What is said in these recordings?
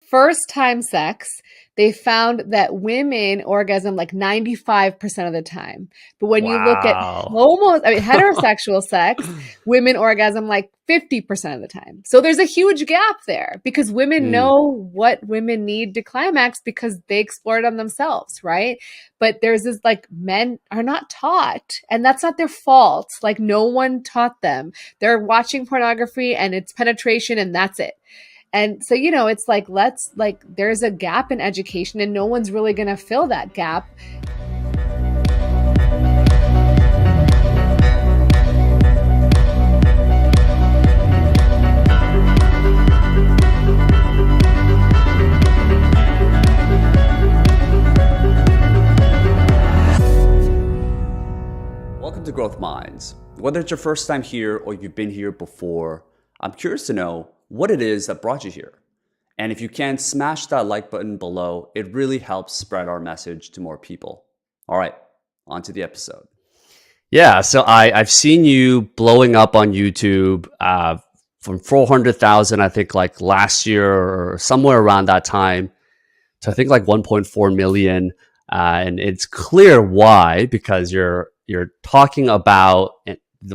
first time sex, they found that women orgasm like 95% of the time. But when you look at Wow. heterosexual sex, women orgasm like 50% of the time. So there's a huge gap there because women know what women need to climax because they explore it on themselves, right? But there's this like men are not taught, and that's not their fault. Like no one taught them. They're watching pornography and it's penetration and that's it. And so, it's like, there's a gap in education and no one's really going to fill that gap. Welcome to Growth Minds. Whether it's your first time here or you've been here before, I'm curious to know what it is that brought you here. And if you can, smash that like button below. It really helps spread our message to more people. All right, on to the episode. Yeah, so I've seen you blowing up on YouTube from 400,000, I think like last year or somewhere around that time, to I think like 1.4 million. And it's clear why, because you're talking about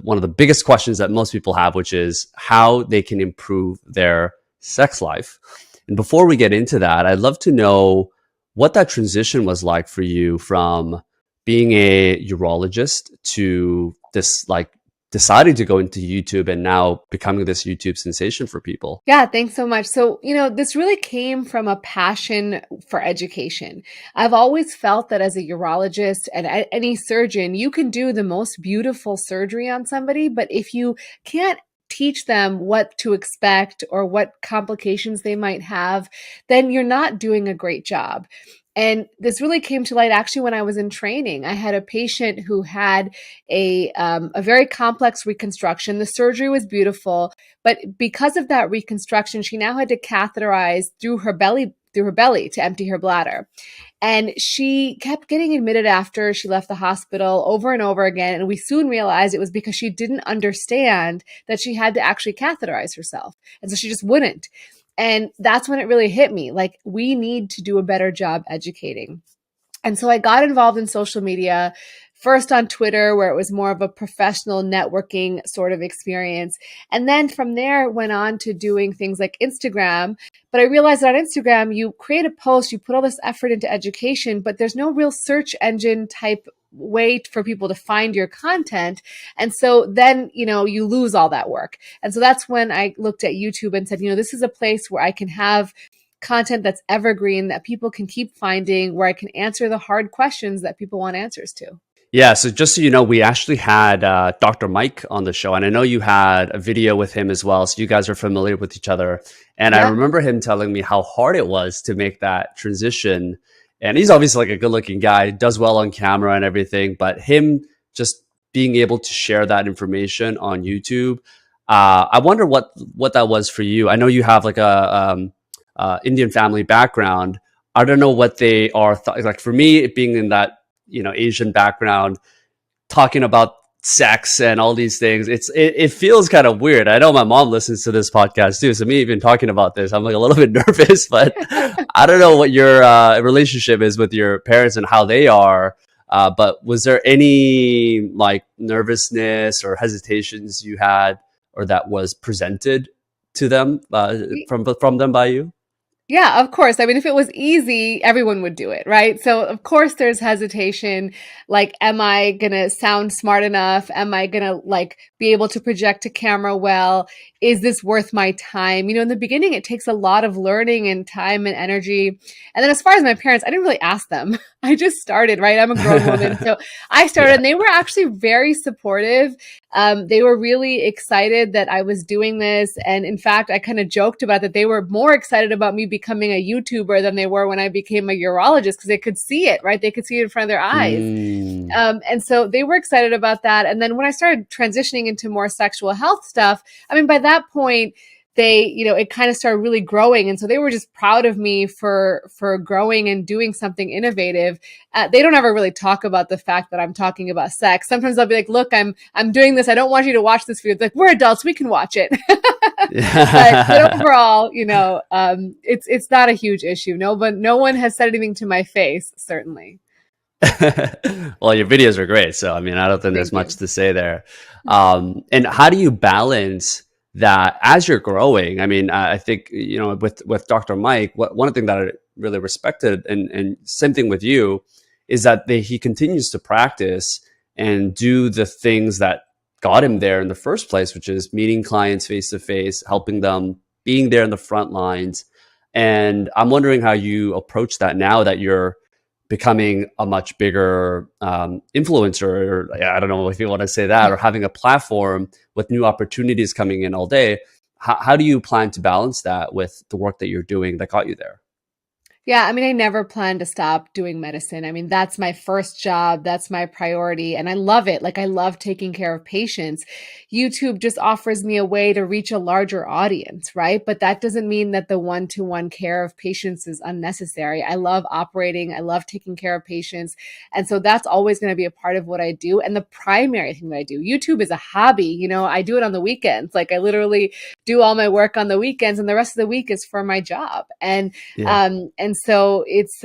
one of the biggest questions that most people have, which is how they can improve their sex life. And before we get into that, I'd love to know what that transition was like for you from being a urologist to this, like, deciding to go into YouTube and now becoming this YouTube sensation for people. Yeah, thanks so much. So, this really came from a passion for education. I've always felt that as a urologist and any surgeon, you can do the most beautiful surgery on somebody, but if you can't teach them what to expect or what complications they might have, then you're not doing a great job. And this really came to light actually when I was in training. I had a patient who had a very complex reconstruction. The surgery was beautiful, but because of that reconstruction, she now had to catheterize through her belly to empty her bladder. And she kept getting admitted after she left the hospital over and over again. And we soon realized it was because she didn't understand that she had to actually catheterize herself. And so she just wouldn't. And that's when it really hit me. Like, we need to do a better job educating. And so I got involved in social media, first on Twitter, where it was more of a professional networking sort of experience. And then from there went on to doing things like Instagram. But I realized that on Instagram, you create a post, you put all this effort into education, but there's no real search engine type way for people to find your content. And so then, you lose all that work. And so that's when I looked at YouTube and said, this is a place where I can have content that's evergreen, that people can keep finding, where I can answer the hard questions that people want answers to. Yeah, so just so you know, we actually had Dr. Mike on the show, and I know you had a video with him as well, so you guys are familiar with each other. And I remember him telling me how hard it was to make that transition. And he's obviously like a good-looking guy, does well on camera and everything, but him just being able to share that information on YouTube, I wonder what that was for you. I know you have like a Indian family background. I don't know what they are like. For me, being in that Asian background, talking about sex and all these things, it feels kind of weird. I know my mom listens to this podcast too, so me even talking about this, I'm like a little bit nervous. But I don't know what your relationship is with your parents and how they are. But was there any like nervousness or hesitations you had, or that was presented to them from them by you? Yeah, of course. I mean, if it was easy, everyone would do it, right? So of course there's hesitation. Like, am I going to sound smart enough? Am I going to like be able to project to camera well? Is this worth my time? In the beginning, it takes a lot of learning and time and energy. And then as far as my parents, I didn't really ask them. I just started, right? I'm a grown woman. So I started and they were actually very supportive. They were really excited that I was doing this. And in fact, I kind of joked about that they were more excited about me becoming a YouTuber than they were when I became a urologist, because they could see it, right? They could see it in front of their eyes. And so they were excited about that. And then when I started transitioning into more sexual health stuff, I mean, by that point, they, it kind of started really growing. And so they were just proud of me for growing and doing something innovative. They don't ever really talk about the fact that I'm talking about sex. Sometimes I'll be like, look, I'm doing this. I don't want you to watch this video. It's like, we're adults. We can watch it. But overall, it's not a huge issue. No one has said anything to my face, certainly. Well, your videos are great. So, I mean, I don't think there's Thank much you. to say there. And how do you balance that as you're growing? I mean, I think, with Dr. Mike, one thing that I really respected, and same thing with you, is that he continues to practice and do the things that got him there in the first place, which is meeting clients face to face, helping them, being there in the front lines. And I'm wondering how you approach that now that you're becoming a much bigger influencer, or I don't know if you want to say that, or having a platform with new opportunities coming in all day. How do you plan to balance that with the work that you're doing that got you there? Yeah, I mean, I never plan to stop doing medicine. I mean, that's my first job, that's my priority, and I love it. Like, I love taking care of patients. YouTube just offers me a way to reach a larger audience, right? But that doesn't mean that the one-to-one care of patients is unnecessary. I love operating, I love taking care of patients. And so that's always going to be a part of what I do. And the primary thing that I do, YouTube is a hobby. I do it on the weekends. Like, I literally do all my work on the weekends, and the rest of the week is for my job. Yeah. And so it's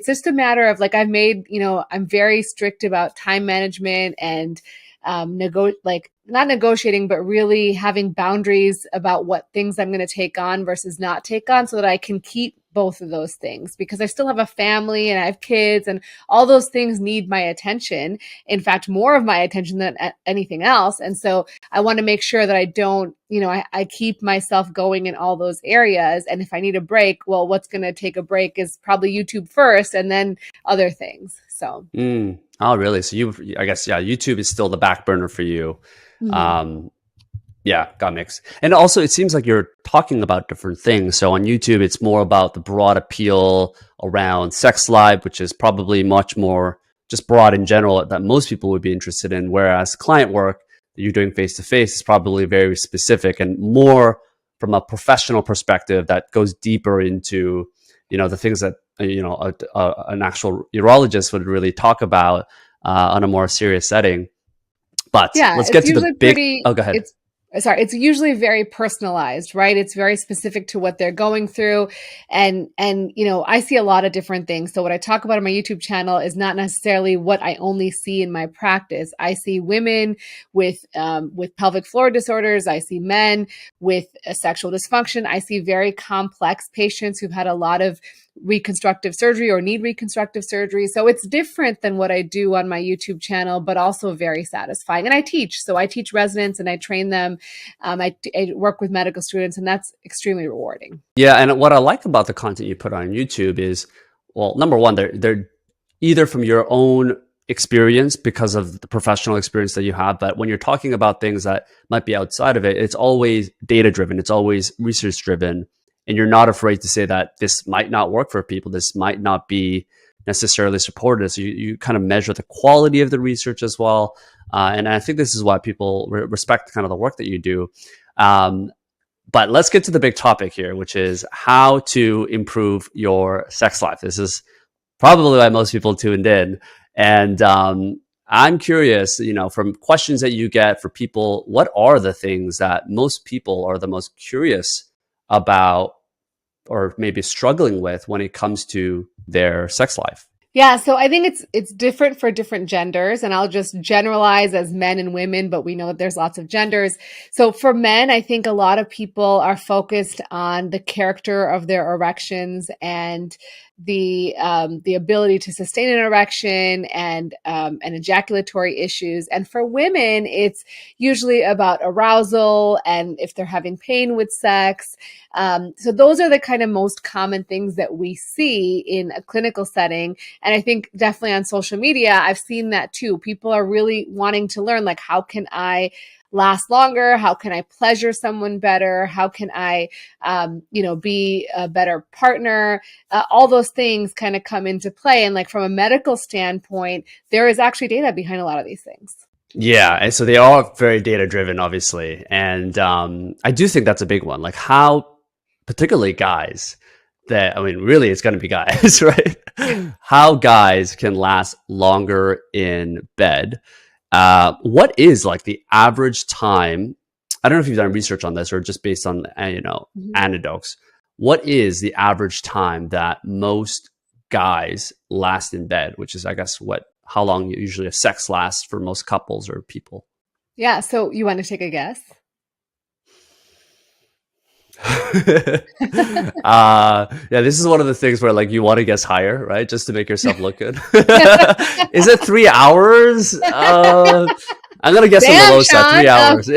just a matter of, like, I've made, I'm very strict about time management and not negotiating, but really having boundaries about what things I'm going to take on versus not take on, so that I can keep both of those things, because I still have a family and I have kids, and all those things need my attention. In fact, more of my attention than anything else. And so I want to make sure that I don't, I keep myself going in all those areas. And if I need a break, well, what's going to take a break is probably YouTube first and then other things. So. Oh, really? So I guess, yeah, YouTube is still the back burner for you. Mhm. Um, Yeah, got mixed. And also, it seems like you're talking about different things. So on YouTube, it's more about the broad appeal around sex life, which is probably much more just broad in general that most people would be interested in. Whereas client work that you're doing face to face is probably very specific and more from a professional perspective that goes deeper into, the things that, an actual urologist would really talk about on a more serious setting. But Yeah, let's get to the big, oh, go ahead. It's usually very personalized, right? It's very specific to what they're going through. And I see a lot of different things. So what I talk about on my YouTube channel is not necessarily what I only see in my practice. I see women with pelvic floor disorders. I see men with sexual dysfunction. I see very complex patients who've had a lot of reconstructive surgery or need reconstructive surgery. So it's different than what I do on my YouTube channel, but also very satisfying. And I teach. So I teach residents and I train them. I work with medical students, and that's extremely rewarding. Yeah, and what I like about the content you put on YouTube is, well, number one, they're either from your own experience because of the professional experience that you have, but when you're talking about things that might be outside of it, it's always data driven, it's always research driven, and you're not afraid to say that this might not work for people, this might not be necessarily supported. So you kind of measure the quality of the research as well, and I think this is why people respect kind of the work that you do. Um, but let's get to the big topic here, which is how to improve your sex life. This is probably why most people tuned in. And I'm curious, from questions that you get for people, what are the things that most people are the most curious about or maybe struggling with when it comes to their sex life? Yeah, so I think it's different for different genders, and I'll just generalize as men and women, but we know that there's lots of genders. So for men, I think a lot of people are focused on the character of their erections and the ability to sustain an erection and ejaculatory issues. And for women, it's usually about arousal and if they're having pain with sex. So those are the kind of most common things that we see in a clinical setting. And I think definitely on social media, I've seen that too. People are really wanting to learn, like, how can I last longer? How can I pleasure someone better? How can I, be a better partner? All those things kind of come into play. And like from a medical standpoint, there is actually data behind a lot of these things. Yeah, and so they are very data driven, obviously, and I do think that's a big one. Like how, particularly guys, that I mean, really, it's going to be guys, right? How guys can last longer in bed. What is like the average time I don't know if you've done research on this or just based on, Mhm. anecdotes. What is the average time that most guys last in bed, which is, I guess, how long usually a sex lasts for most couples or people? Yeah, so you want to take a guess? Yeah, this is one of the things where like you want to guess higher, right? Just to make yourself look good. Is it 3 hours? I'm gonna guess on the Damn, low side, Sean. 3 hours.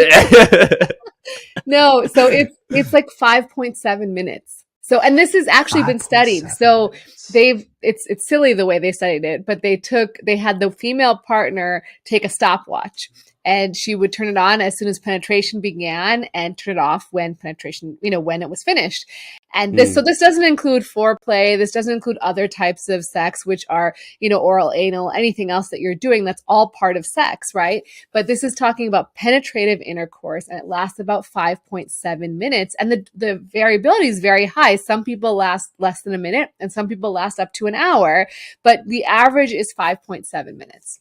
No, so it's like 5.7 minutes. So, and this has actually been studied. 5.7 So minutes. it's silly the way they studied it, but they had the female partner take a stopwatch, and she would turn it on as soon as penetration began and turn it off when penetration, when it was finished. And Mm, this doesn't include foreplay. This doesn't include other types of sex, which are, oral, anal, anything else that you're doing. That's all part of sex, right? But this is talking about penetrative intercourse, and it lasts about 5.7 minutes. And the variability is very high. Some people last less than a minute, and some people last up to an hour, but the average is 5.7 minutes.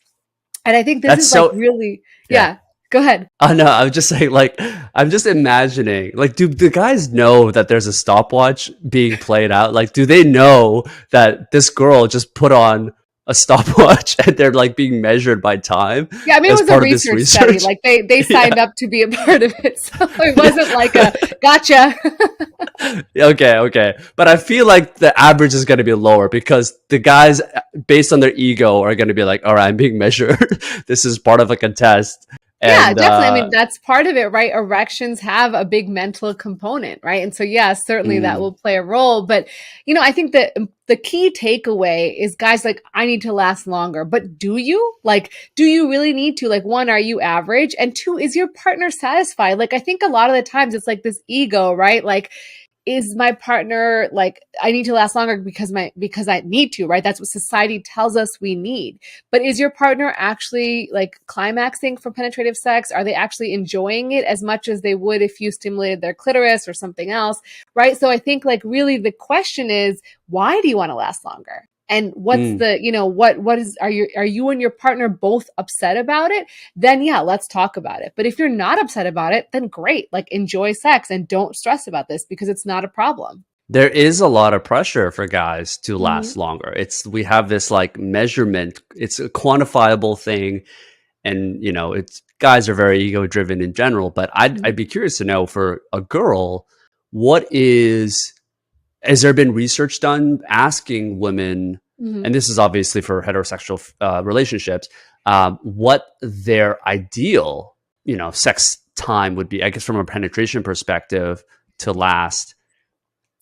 And I think this that's is like so, really, yeah. yeah, go ahead. Oh no, I'm just saying, like, I'm just imagining, like, do the guys know that there's a stopwatch being played out? Like, do they know that this girl just put on a stopwatch and they're like being measured by time Yeah, I mean, it as was a part of this research study. research? Like they Yeah, signed up to be a part of it. So it wasn't yeah. like a gotcha. Okay, okay. But I feel like the average is going to be lower because the guys, based on their ego, are going to be like, all right, I'm being measured. This is part of like a test. Yeah, And definitely. I mean, that's part of it, right? Erections have a big mental component, right? And so, yeah, certainly that mm, will play a role. But, I think that the key takeaway is guys like, I need to last longer. But do you? Like, do you really need to? Like, one, are you average? And two, is your partner satisfied? Like, I think a lot of the times it's like this ego, right? Like, is my partner like, I need to last longer because I need to, right? That's what society tells us we need. But is your partner actually like climaxing for penetrative sex? Are they actually enjoying it as much as they would if you stimulated their clitoris or something else, right? So I think like really the question is, why do you want to last longer? And what's mm. the, what is, are you and your partner both upset about it? Then yeah, let's talk about it. But if you're not upset about it, then great. Like enjoy sex and don't stress about this because it's not a problem. There is a lot of pressure for guys to Mm-hmm. last longer. We have this like measurement. It's a quantifiable thing, and it's guys are very ego driven in general. But I'd be curious to know for a girl, what has there been research done asking women, Mm-hmm. and this is obviously for heterosexual relationships, what their ideal sex time would be? I guess from a penetration perspective to last.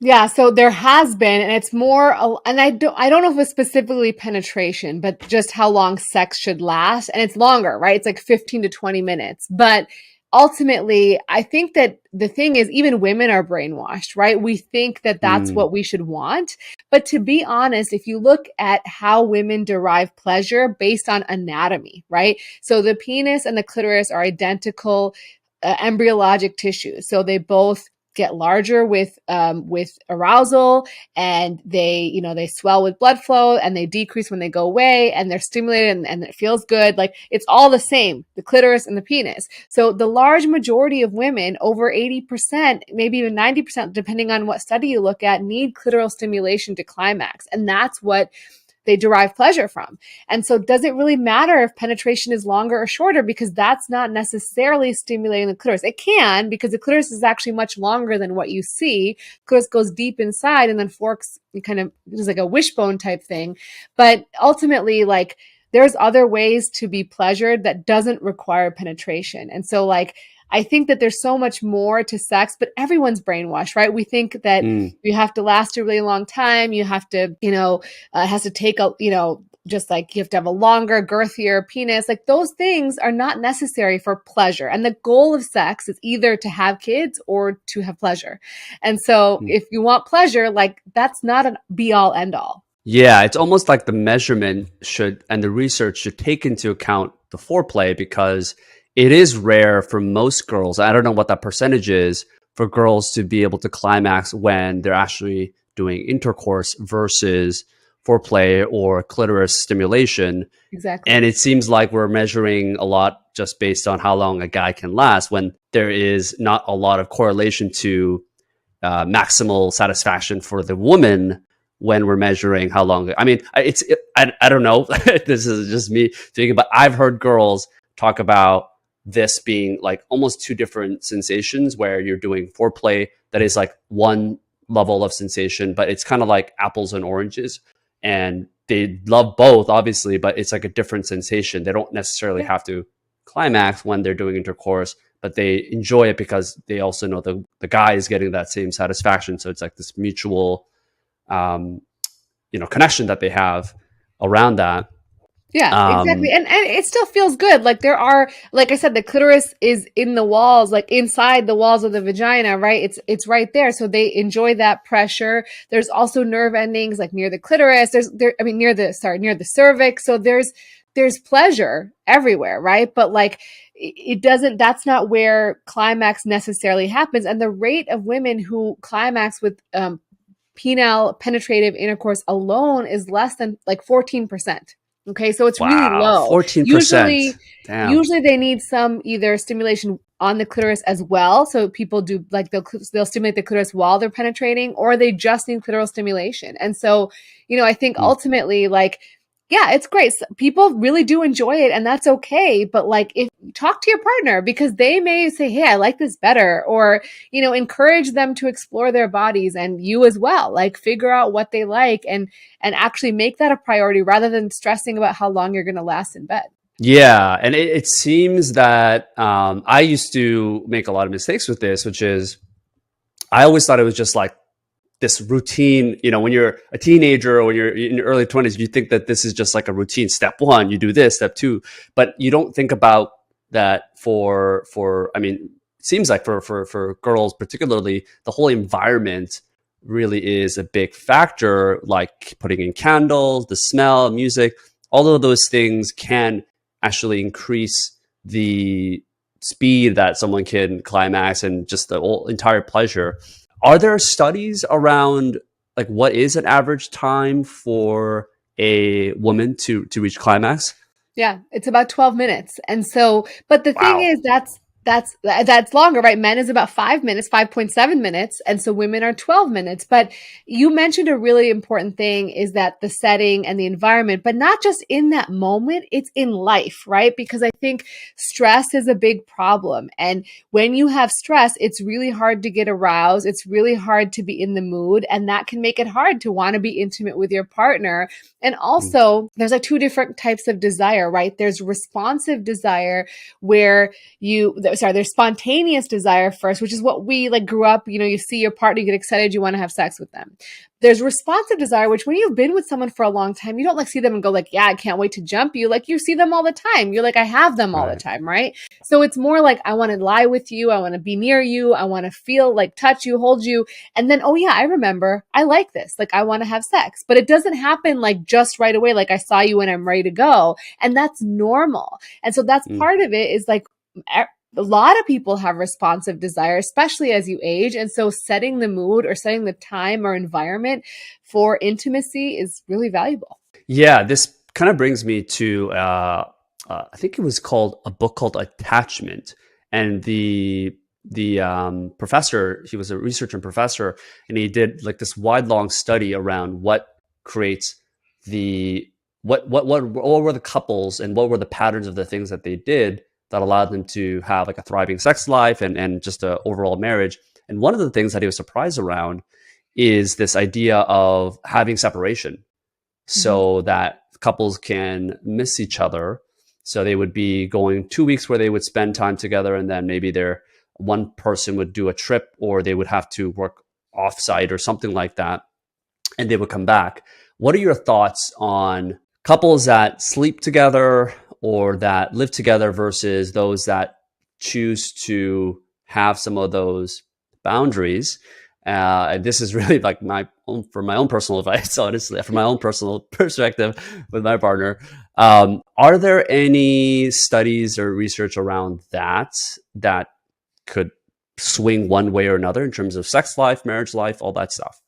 Yeah, so there has been, and it's more, and I don't know if it's specifically penetration, but just how long sex should last, and it's longer, right? It's like 15 to 20 minutes. But ultimately, I think that the thing is, even women are brainwashed, right? We think that that's Mm, what we should want. But to be honest, if you look at how women derive pleasure based on anatomy, right? So the penis and the clitoris are identical embryologic tissues. So they both get larger with arousal, and they swell with blood flow, and they decrease when they go away, and they're stimulated, and it feels good. Like it's all the same, the clitoris and the penis. So the large majority of women, over 80%, maybe even 90%, depending on what study you look at, need clitoral stimulation to climax, and that's what they derive pleasure from. And so does it really matter if penetration is longer or shorter? Because that's not necessarily stimulating the clitoris. It can, because the clitoris is actually much longer than what you see. Clitoris goes deep inside and then forks, kind of is like a wishbone type thing. But ultimately, like there's other ways to be pleasured that doesn't require penetration. And so like I think that there's so much more to sex, but everyone's brainwashed, right? We think that mm. you have to last a really long time. You have to, it has to take just like you have to have a longer, girthier penis. Like those things are not necessary for pleasure. And the goal of sex is either to have kids or to have pleasure. And so Mm. if you want pleasure, like that's not a be all end all. Yeah, it's almost like the measurement should and the research should take into account the foreplay because it is rare for most girls. I don't know what that percentage is for girls to be able to climax when they're actually doing intercourse versus foreplay or clitoris stimulation. Exactly. And it seems like we're measuring a lot just based on how long a guy can last, when there is not a lot of correlation to maximal satisfaction for the woman when we're measuring how long. I mean, I don't know. This is just me thinking, but I've heard girls talk about this being like almost two different sensations, where you're doing foreplay that is like one level of sensation, but it's kind of like apples and oranges. And they love both, obviously, but it's like a different sensation. They don't necessarily Yeah. have to climax when they're doing intercourse, but they enjoy it because they also know the guy is getting that same satisfaction. So it's like this mutual, um, connection that they have around that. Yeah, exactly. Um, And it still feels good. Like there are, like I said, the clitoris is in the walls, like inside the walls of the vagina, right? It's right there. So they enjoy that pressure. There's also nerve endings like near the clitoris. Near the cervix. So there's pleasure everywhere, right? But like it doesn't, that's not where climax necessarily happens. And the rate of women who climax with penile penetrative intercourse alone is less than like 14%. Okay, so it's really wow, low. 14%. Usually, Damn. usually they need some either stimulation on the clitoris as well. So people do like they'll stimulate the clitoris while they're penetrating, or they just need clitoral stimulation. And so, I think Hmm. ultimately, like, yeah, it's great. People really do enjoy it, and that's okay. But like, if talk to your partner, because they may say, "Hey, I like this better," or encourage them to explore their bodies, and you as well. Like, figure out what they like, and actually make that a priority rather than stressing about how long you're going to last in bed. Yeah, and it seems that I used to make a lot of mistakes with this, which is I always thought it was just like this routine. When you're a teenager or when you're in your early 20s, you think that this is just like a routine. Step one, you do this. Step two, but you don't think about that for. I mean, it seems like for girls particularly, the whole environment really is a big factor. Like putting in candles, the smell, music, all of those things can actually increase the speed that someone can climax and just the whole entire pleasure. Are there studies around like what is an average time for a woman to reach climax? Yeah, it's about 12 minutes. And so, but the thing Wow. is that's longer, right? Men is about 5 minutes, 5.7 minutes, and so women are 12 minutes. But you mentioned a really important thing is that the setting and the environment, but not just in that moment, it's in life, right? Because I think stress is a big problem. And when you have stress, it's really hard to get aroused. It's really hard to be in the mood, and that can make it hard to want to be intimate with your partner. And Mm. also, there's like two different types of desire, right? There's responsive desire where there's spontaneous desire first, which is what we like grew up, you see your partner, you get excited, you want to have sex with them. There's responsive desire, which when you've been with someone for a long time, you don't like see them and go like, yeah, I can't wait to jump you. Like you see them all the time. You're like, I have them all the Right. time, right? So it's more like, I want to lie with you. I want to be near you. I want to feel like touch you, hold you. And then, oh yeah, I remember, I like this. Like I want to have sex, but it doesn't happen like just right away. Like I saw you and I'm ready to go. And that's normal. And so that's Mm. part of it is like, a lot of people have responsive desire, especially as you age. And so setting the mood or setting the time or environment for intimacy is really valuable. Yeah, this kind of brings me to I think it was called a book called Attachment, and the professor, he was a researcher and professor, and he did like this wide long study around what creates the what were the couples and what were the patterns of the things that they did that allowed them to have like a thriving sex life and just a overall marriage. And one of the things that he was surprised around is this idea of having separation Mm-hmm. so that couples can miss each other. So they would be going 2 weeks where they would spend time together, and then maybe their one person would do a trip, or they would have to work offsite or something like that, and they would come back. What are your thoughts on couples that sleep together or that live together versus those that choose to have some of those boundaries? And this is really like for my own personal advice, honestly, from my own personal perspective with my partner. Are there any studies or research around that could swing one way or another in terms of sex life, marriage life, all that stuff?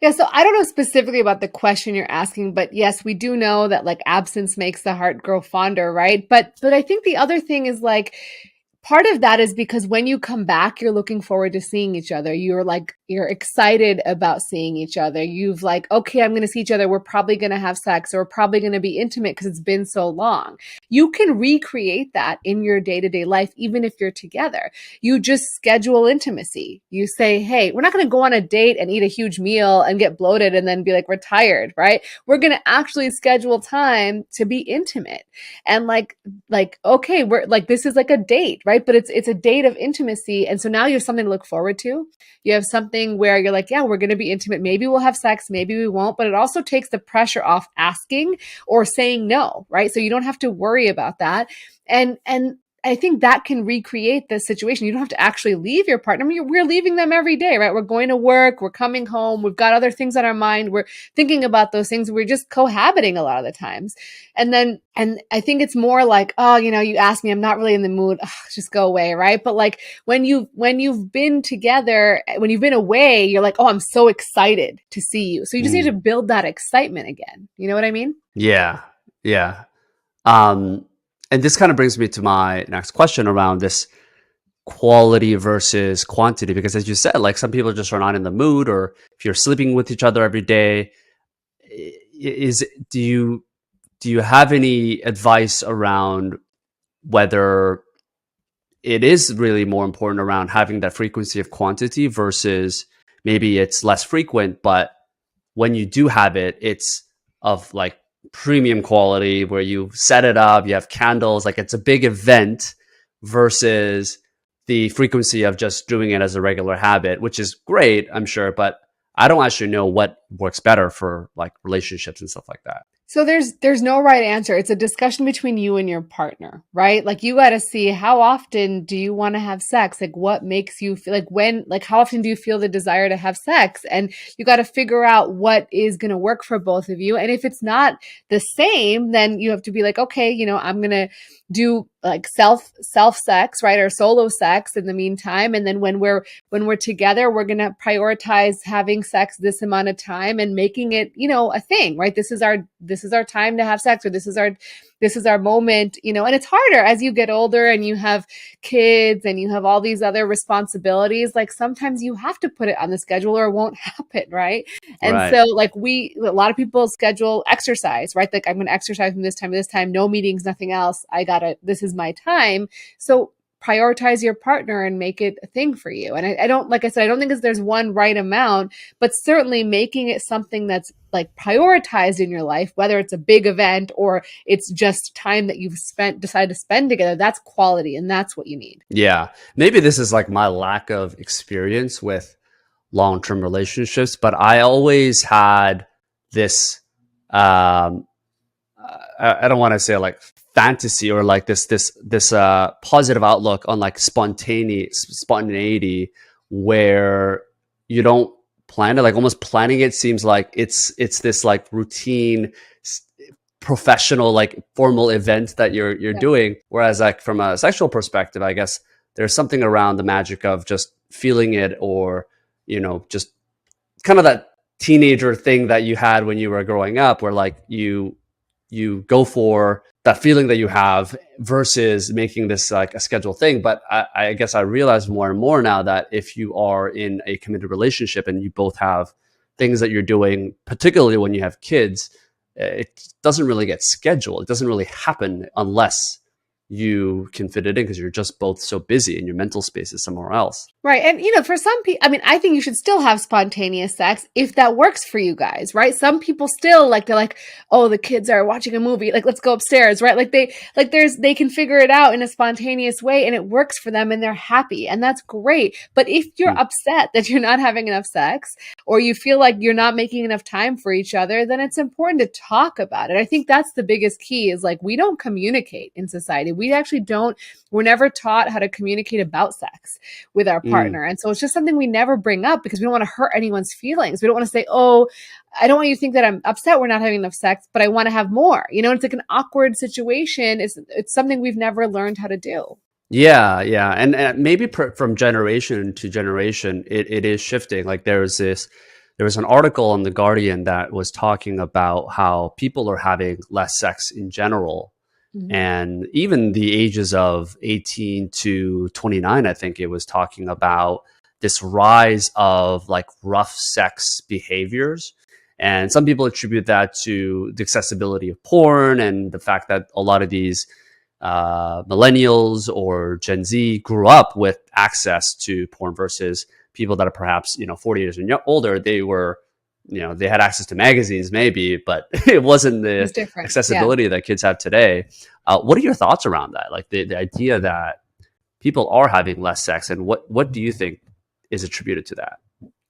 Yeah, so I don't know specifically about the question you're asking, but yes, we do know that like absence makes the heart grow fonder, right? But I think the other thing is like part of that is because when you come back, you're looking forward to seeing each other. You're excited about seeing each other. You've like, okay, I'm going to see each other. We're probably going to have sex or we're probably going to be intimate because it's been so long. You can recreate that in your day-to-day life, even if you're together. You just schedule intimacy. You say, hey, we're not going to go on a date and eat a huge meal and get bloated and then be like, we're tired, right? We're going to actually schedule time to be intimate. And like okay, we're like this is like a date, right? But it's a date of intimacy, and so now you have something to look forward to. You have something where you're like, yeah, we're going to be intimate, maybe we'll have sex, maybe we won't, but it also takes the pressure off asking or saying no, right? So you don't have to worry about that. And I think that can recreate the situation. You don't have to actually leave your partner. I mean, we're leaving them every day, right? We're going to work, we're coming home, we've got other things on our mind, we're thinking about those things, we're just cohabiting a lot of the times. And I think it's more like, oh, you asked me, I'm not really in the mood, ugh, just go away, right? But like when you've been together, when you've been away, you're like, oh, I'm so excited to see you. So you just need to build that excitement again. You know what I mean? Yeah. Yeah. Um, and this kind of brings me to my next question around this quality versus quantity, because as you said, like some people just are not in the mood, or if you're sleeping with each other every day, is do you have any advice around whether it is really more important around having that frequency of quantity versus maybe it's less frequent, but when you do have it, it's of like premium quality where you set it up, you have candles, like it's a big event versus the frequency of just doing it as a regular habit, which is great, I'm sure, but I don't actually know what works better for like relationships and stuff like that. So there's no right answer. It's a discussion between you and your partner, right? Like you got to see how often do you want to have sex? Like what makes you feel like how often do you feel the desire to have sex? And you got to figure out what is going to work for both of you. And if it's not the same, then you have to be like, okay, I'm going to do like self sex, right? Or solo sex in the meantime. And then when we're together, we're going to prioritize having sex this amount of time and making it, a thing, right? This is our time to have sex, or this is our moment, and it's harder as you get older and you have kids and you have all these other responsibilities. Like sometimes you have to put it on the schedule or it won't happen, right? And Right. so like a lot of people schedule exercise, right? Like I'm going to exercise from this time to this time, no meetings, nothing else. This is my time. So prioritize your partner and make it a thing for you. And I don't, like I said, I don't think there's one right amount, but certainly making it something that's like prioritized in your life, whether it's a big event or it's just time that you've decided to spend together, that's quality and that's what you need. Yeah. Maybe this is like my lack of experience with long-term relationships, but I always had this I don't want to say like fantasy or like this positive outlook on like spontaneity where you don't plan it, like almost planning it seems like it's this like routine professional like formal event that you're Yeah. doing, whereas like from a sexual perspective, I guess there's something around the magic of just feeling it, or just kind of that teenager thing that you had when you were growing up, where like you go for that feeling that you have versus making this like a scheduled thing. But I guess I realize more and more now that if you are in a committed relationship and you both have things that you're doing, particularly when you have kids, it doesn't really get scheduled. It doesn't really happen unless you can fit it in because you're just both so busy and your mental space is somewhere else. Right. And, for some people, I mean, I think you should still have spontaneous sex if that works for you guys, right? Some people still they're like, oh, the kids are watching a movie. Like, let's go upstairs, right? They can figure it out in a spontaneous way and it works for them and they're happy. And that's great. But if you're Mm. upset that you're not having enough sex or you feel like you're not making enough time for each other, then it's important to talk about it. I think that's the biggest key is like, we don't communicate in society. We're never taught how to communicate about sex with our Mm. partner. And so it's just something we never bring up because we don't want to hurt anyone's feelings. We don't want to say, oh, I don't want you to think that I'm upset we're not having enough sex, but I want to have more. It's like an awkward situation. It's something we've never learned how to do. Yeah, and maybe from generation to generation, it is shifting. Like there's this there was an article on The Guardian that was talking about how people are having less sex in general. Mhm. And even the ages of 18 to 29, I think it was talking about this rise of like rough sex behaviors. And some people attribute that to the accessibility of porn and the fact that a lot of these millennials or Gen Z grew up with access to porn versus people that are perhaps 40 years and older. They were, they had access to magazines maybe, but it wasn't the It's different. Yeah. accessibility that kids have today. What are your thoughts around that? Like the idea that people are having less sex, and what do you think is attributed to that?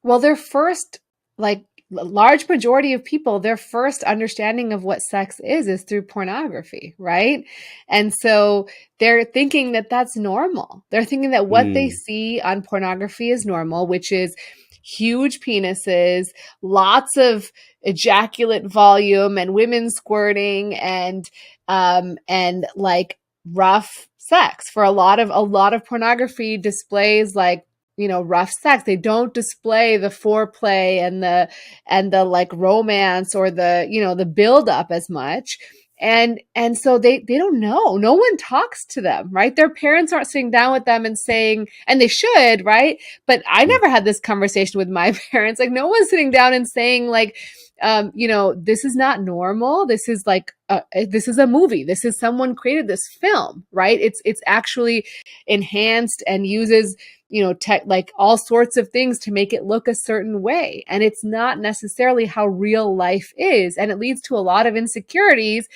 Well, their first, like, large majority of people, their first understanding of what sex is through pornography, right? And so they're thinking that that's normal. They're thinking that what they Mm, see on pornography is normal, which is huge penises, lots of ejaculate volume and women squirting and like rough sex. For a lot of pornography displays like rough sex. They don't display the foreplay and the like romance or the build up as much. And so they don't know. No one talks to them, right? Their parents aren't sitting down with them and saying, and they should, right? But I mm, never had this conversation with my parents. Like no one's sitting down and saying like, this is not normal. This is like, this is a movie. This is someone created this film, right? It's actually enhanced and uses tech, like all sorts of things to make it look a certain way. And it's not necessarily how real life is. And it leads to a lot of insecurities.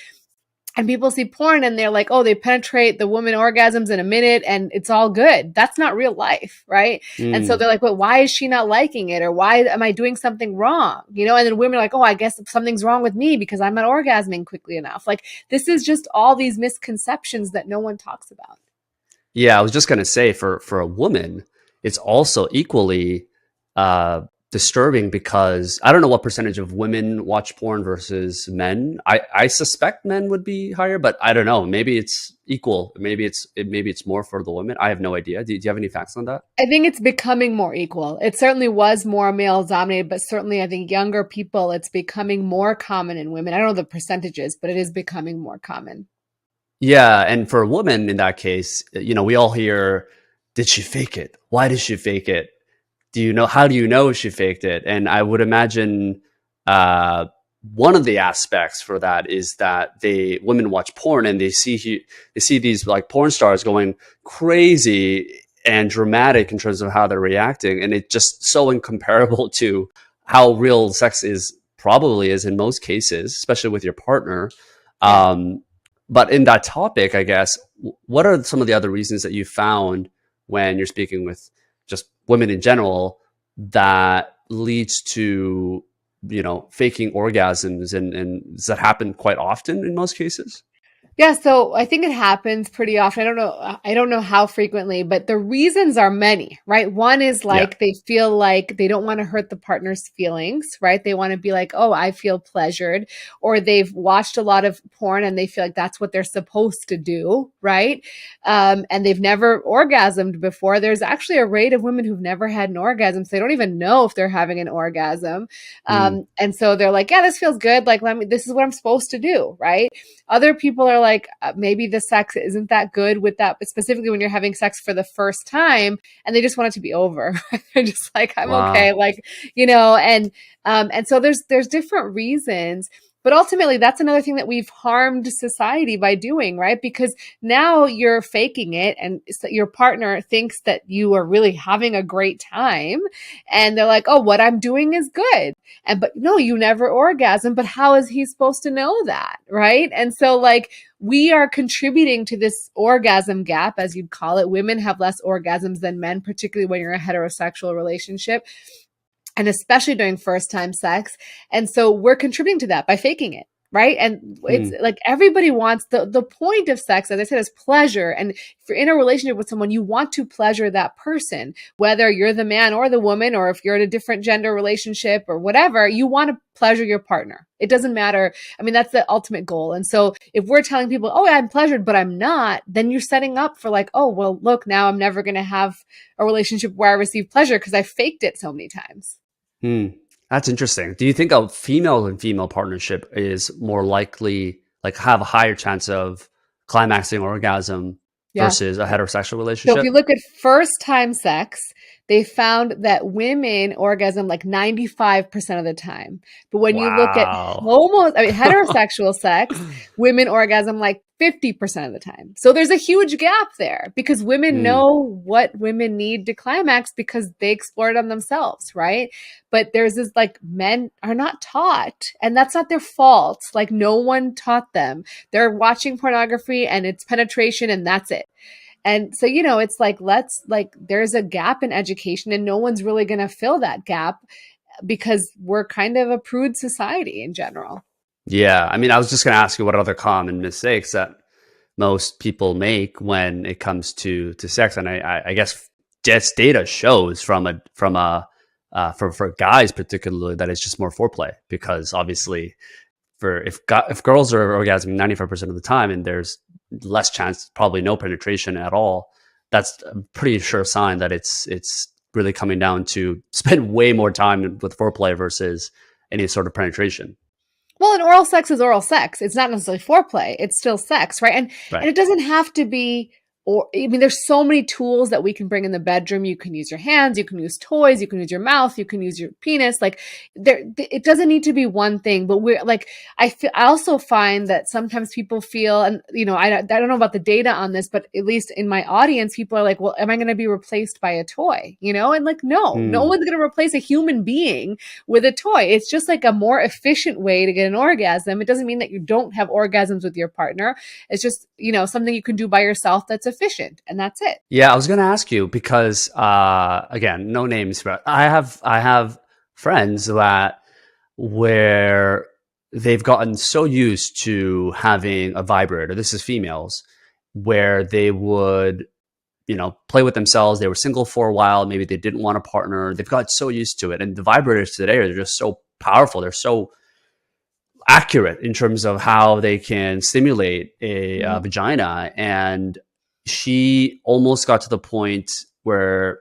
And people see porn and they're like, oh, they penetrate the woman orgasms in a minute and it's all good. That's not real life, right? And so mm. they're like, but why is she not liking it? Or why am I doing something wrong? And then women are like, oh, I guess something's wrong with me because I'm not orgasming quickly enough. Like this is just all these misconceptions that no one talks about. Yeah, I was just gonna say for a woman, it's also equally uh, disturbing because I don't know what percentage of women watch porn versus men. I suspect men would be higher, but I don't know. Maybe it's equal. Maybe it's more for the women. I have no idea. Do you have any facts on that? I think it's becoming more equal. It certainly was more male dominated, but certainly I think younger people, it's becoming more common in women. I don't know the percentages, but it is becoming more common. Yeah, and for a woman in that case, we all hear, "Did she fake it? Why did she fake it? Do you know? How do you know she faked it?" And I would imagine uh, one of the aspects for that is that women watch porn and they see these like porn stars going crazy and dramatic in terms of how they're reacting, and it's just so incomparable to how real sex is probably is in most cases, especially with your partner. Yeah. Um, but in that topic, I guess, what are some of the other reasons that you found when you're speaking with just women in general that leads to faking orgasms, and does that happen quite often in most cases? Yeah, so I think it happens pretty often. I don't know how frequently, but the reasons are many, right? One is Yeah. like they feel like they don't want to hurt the partner's feelings, right? They want to be like, "Oh, I feel pleasured," or they've watched a lot of porn and they feel like that's what they're supposed to do, right? And they've never orgasmed before. There's actually a rate of women who've never had an orgasm, so they don't even know if they're having an orgasm. Mm, And so they're like, "Yeah, this feels good. Like, this is what I'm supposed to do," right? Other people are like, maybe the sex isn't that good with that, but specifically when you're having sex for the first time and they just want it to be over. They're just like, I'm okay. wow. Like, and so there's different reasons. But ultimately, that's another thing that we've harmed society by doing, right? Because now you're faking it, and your partner thinks that you are really having a great time. And they're like, oh, what I'm doing is good. But no, you never orgasm. But how is he supposed to know that? Right. And so, like, we are contributing to this orgasm gap, as you'd call it. Women have less orgasms than men, particularly when you're in a heterosexual relationship, and especially during first time sex. And so we're contributing to that by faking it. Right. And it's Mm, like everybody wants the point of sex, as I said, is pleasure. And if you're in a relationship with someone, you want to pleasure that person, whether you're the man or the woman, or if you're in a different gender relationship or whatever, you want to pleasure your partner. It doesn't matter. I mean, that's the ultimate goal. And so if we're telling people, oh, I'm pleasured, but I'm not, then you're setting up for like, oh, well, look, now I'm never going to have a relationship where I receive pleasure because I faked it so many times. mm. That's interesting. Do you think a female and female partnership is more likely, like have a higher chance of climaxing orgasm Yeah. versus a heterosexual So if you relationship? look at first time sex, they found that women orgasm like 95% of the time. But when you look at Wow. heterosexual sex, women orgasm like 50% of the time. So there's a huge gap there because women Mm, know what women need to climax because they explore it on themselves, right? But there's this like men are not taught, and that's not their fault. Like no one taught them. They're watching pornography and it's penetration and that's it. And so, it's like, there's a gap in education, and no one's really going to fill that gap because we're kind of a prude society in general. yeah. I mean, I was just going to ask you what other common mistakes that most people make when it comes to sex, and I guess just data shows for guys particularly that it's just more foreplay because obviously if girls are orgasming 95% of the time and there's less chance, probably no penetration at all, that's a pretty sure sign that it's really coming down to spend way more time with foreplay versus any sort of penetration. Well, and oral sex is oral sex. It's not necessarily foreplay. It's still sex, right? And Right. it doesn't have to be, or I mean, there's so many tools that we can bring in the bedroom. You can use your hands, you can use toys, you can use your mouth, you can use your penis. Like it doesn't need to be one thing. But we're like, I also find that sometimes people feel, and I don't know about the data on this, but at least in my audience, people are like, well, am I going to be replaced by a toy? And like, no Hmm. one's going to replace a human being with a toy. It's just like a more efficient way to get an orgasm. It doesn't mean that you don't have orgasms with your partner. It's just, something you can do by yourself that's efficient, and that's it. Yeah, I was going to ask you because again, no names, but I have friends that where they've gotten so used to having a vibrator. This is females where they would play with themselves. They were single for a while. Maybe they didn't want a partner. They've got so used to it. And the vibrators today are just so powerful. They're so accurate in terms of how they can stimulate a Mhm. vagina. And she almost got to the point where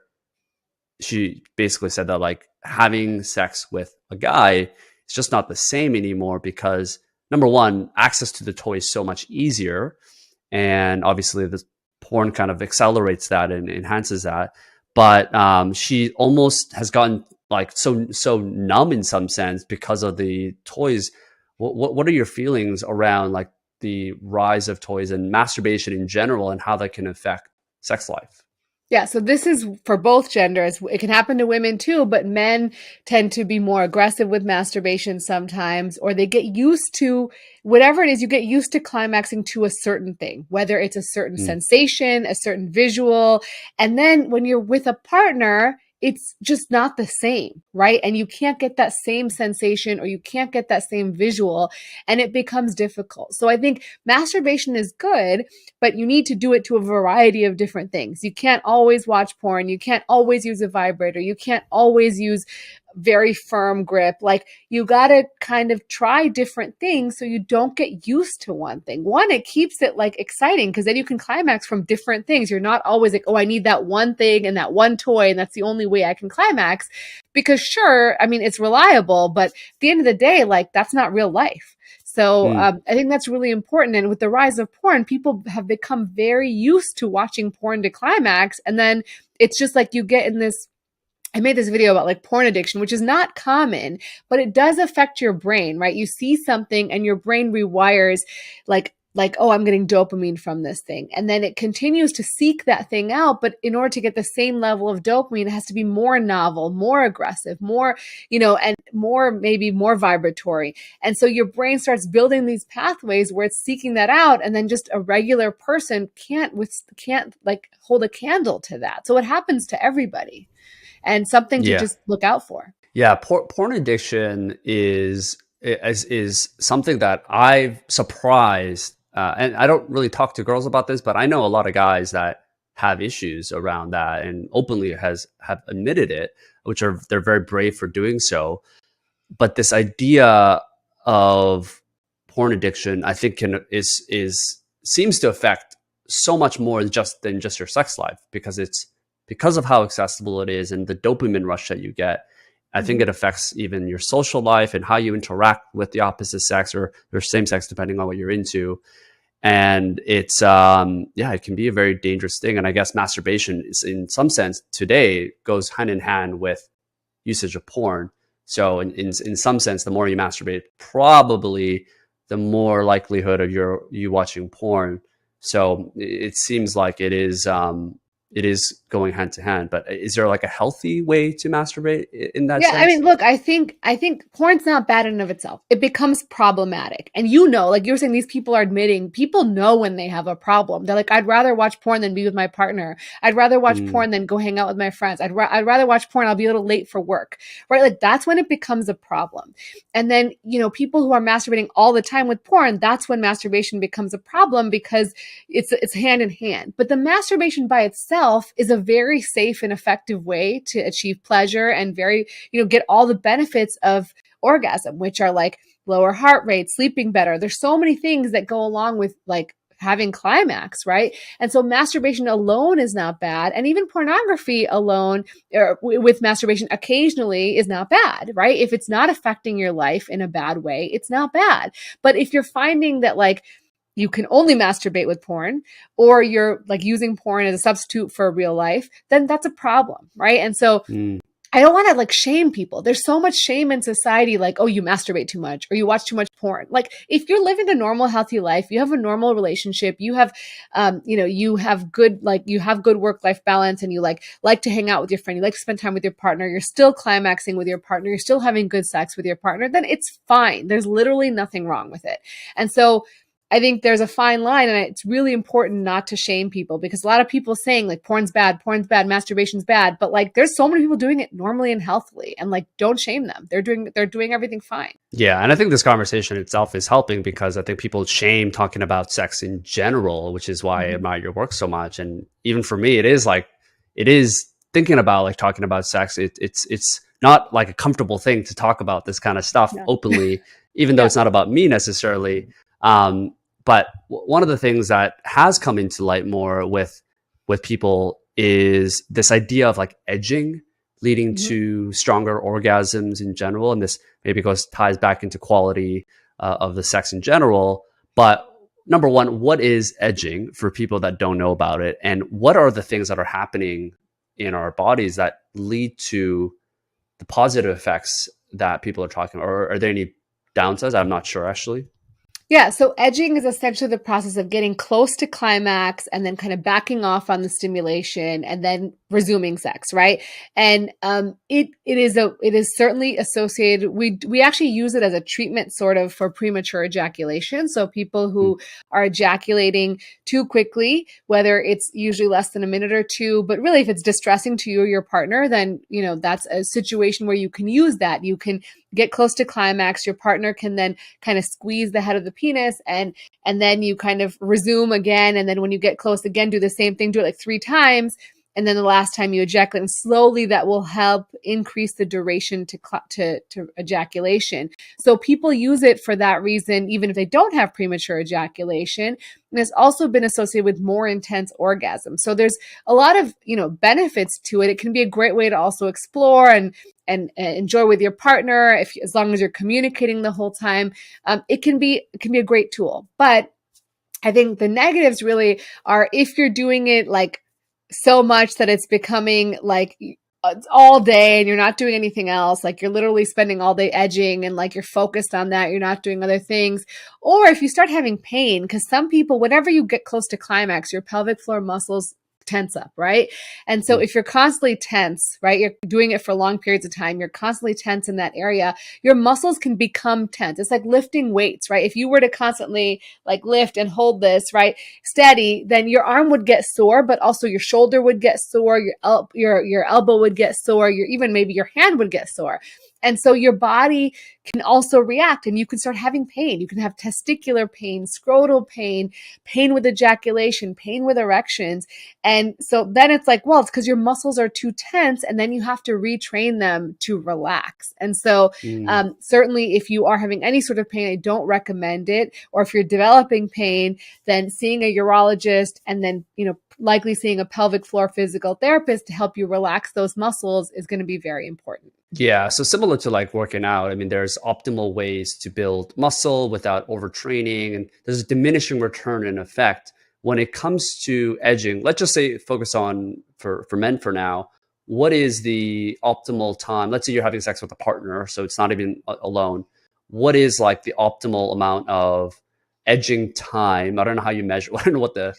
she basically said that like having sex with a guy is just not the same anymore because number one, access to the toy is so much easier. And obviously the porn kind of accelerates that and enhances that. But she almost has gotten like so numb in some sense because of the toys. What are your feelings around like the rise of toys and masturbation in general and how that can affect sex life? Yeah, so this is for both genders. It can happen to women too, but men tend to be more aggressive with masturbation sometimes, or they get used to whatever it is, you get used to climaxing to a certain thing, whether it's a certain Mm, sensation, a certain visual. And then when you're with a partner, it's just not the same, right? And you can't get that same sensation or you can't get that same visual, and it becomes difficult. So I think masturbation is good, but you need to do it to a variety of different things. You can't always watch porn. You can't always use a vibrator. You can't always use very firm grip. Like you got to kind of try different things so you don't get used to one thing. One, it keeps it like exciting because then you can climax from different things. You're not always like, oh, I need that one thing and that one toy, and that's the only way I can climax. Because sure, I mean, it's reliable, but at the end of the day, like that's not real life. So mm. I think that's really important. And with the rise of porn, people have become very used to watching porn to climax. And then it's just like you get in this. I made this video about like porn addiction, which is not common, but it does affect your brain, right? You see something and your brain rewires like, oh, I'm getting dopamine from this thing. And then it continues to seek that thing out. But in order to get the same level of dopamine, it has to be more novel, more aggressive, more, and more, maybe more vibratory. And so your brain starts building these pathways where it's seeking that out. And then just a regular person can't like hold a candle to that. So it happens to everybody, and something to Yeah. just look out for. Yeah, porn addiction is something that I've surprised, and I don't really talk to girls about this, but I know a lot of guys that have issues around that and openly have admitted it, which are they're very brave for doing so. But this idea of porn addiction, I think, is seems to affect so much more than just your sex life because it's because of how accessible it is and the dopamine rush that you get I think it affects even your social life and how you interact with the opposite sex or same sex, depending on what you're into. And it's yeah, it can be a very dangerous thing. And I guess masturbation is, in some sense, today goes hand in hand with usage of porn. So in some sense, the more you masturbate, probably the more likelihood of you watching porn. So it seems like it is going hand to hand. But is there like a healthy way to masturbate in that Yeah, I mean, sense? look, I think porn's not bad in and of itself. It becomes problematic. And you know, like you were saying, these people are admitting, people know when they have a problem. They're like, I'd rather watch porn than be with my partner. I'd rather watch Mm, porn than go hang out with my friends. I'd rather watch porn. I'll be a little late for work, right? Like that's when it becomes a problem. And then, you know, people who are masturbating all the time with porn, that's when masturbation becomes a problem because it's hand in hand. But the masturbation by itself is a very safe and effective way to achieve pleasure and very, you know, get all the benefits of orgasm, which are like lower heart rate, sleeping better. There's so many things that go along with like having climax, right? And so masturbation alone is not bad. And even pornography alone or with masturbation occasionally is not bad, right? If it's not affecting your life in a bad way, it's not bad. But if you're finding that like you can only masturbate with porn or you're like using porn as a substitute for real life, then that's a problem, right? And so mm, I don't want to like shame people. There's so much shame in society, like, oh, you masturbate too much or you watch too much porn. Like, if you're living a normal, healthy life, you have a normal relationship, you have, you know, you have good, like, you have good work life balance, and you like to hang out with your friend, you like to spend time with your partner, you're still climaxing with your partner, you're still having good sex with your partner, then it's fine. There's literally nothing wrong with it. And so, I think there's a fine line, and it's really important not to shame people because a lot of people saying like porn's bad, masturbation's bad, but like there's so many people doing it normally and healthily, and like don't shame them. They're doing everything fine. yeah, and I think this conversation itself is helping because I think people shame talking about sex in general, which is why I Mhm. admire your work so much. And even for me, it is thinking about like talking about sex. It's not like a comfortable thing to talk about this kind of stuff Yeah. openly, even though Yeah. it's not about me necessarily. But one of the things that has come into light more with people is this idea of like edging leading Mhm. to stronger orgasms in general, and this maybe goes ties back into quality of the sex in general. But number one, what is edging for people that don't know about it, and what are the things that are happening in our bodies that lead to the positive effects that people are talking about? Or are there any downsides? I'm not sure actually. Yeah, so edging is essentially the process of getting close to climax and then kind of backing off on the stimulation and then resuming sex, right? And it is certainly associated. We actually use it as a treatment sort of for premature ejaculation. So people Mm, who are ejaculating too quickly, whether it's usually less than a minute or two, but really if it's distressing to you or your partner, then you know that's a situation where you can use that. You can get close to climax. Your partner can then kind of squeeze the head of the penis and then you kind of resume again, and then when you get close again do the same thing, do it like 3 times, and then the last time you ejaculate, and slowly that will help increase the duration to ejaculation. So people use it for that reason even if they don't have premature ejaculation, and it's also been associated with more intense orgasms. So there's a lot of, you know, benefits to it. It can be a great way to also explore and enjoy with your partner if as long as you're communicating the whole time. It can be a great tool. But I think the negatives really are if you're doing it like so much that it's becoming like all day and you're not doing anything else, like you're literally spending all day edging and like you're focused on that, you're not doing other things. Or if you start having pain, because some people, whenever you get close to climax, your pelvic floor muscles tense up, right? And so mm, if you're constantly tense, right, you're doing it for long periods of time, you're constantly tense in that area, your muscles can become tense. It's like lifting weights, right? If you were to constantly like lift and hold this, right, steady, then your arm would get sore, but also your shoulder would get sore, your elbow would get sore, your even maybe your hand would get sore. And so your body can also react and you can start having pain. You can have testicular pain, scrotal pain, pain with ejaculation, pain with erections. And so then it's like, well, it's because your muscles are too tense and then you have to retrain them to relax. And so mm. certainly if you are having any sort of pain, I don't recommend it. Or if you're developing pain, then seeing a urologist and then, you know, likely seeing a pelvic floor physical therapist to help you relax those muscles is going to be very important. Yeah, so similar to like working out, I mean, there's optimal ways to build muscle without overtraining, and there's a diminishing return in effect when it comes to edging. Let's just say focus on for men for now. What is the optimal time? Let's say you're having sex with a partner, so it's not even alone. What is like the optimal amount of edging time? I don't know how you measure. I don't know what the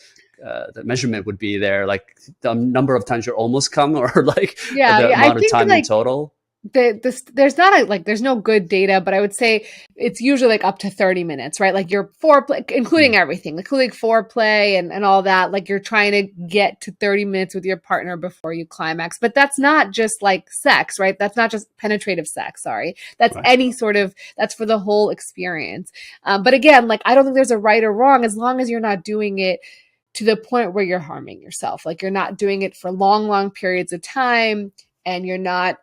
measurement would be there, like the number of times you're almost come, or like Yeah, the yeah. I amount of think time in like total. there's not a like there's no good data, but I would say it's usually like up to 30 minutes, right? Like your foreplay, including everything, including foreplay and all that. Like you're trying to get to 30 minutes with your partner before you climax. But that's not just like sex, right? That's not just penetrative sex. Sorry. That's Right. any sort of, that's for the whole experience. But again, like I don't think there's a right or wrong as long as you're not doing it to the point where you're harming yourself. Like you're not doing it for long, long periods of time, and you're not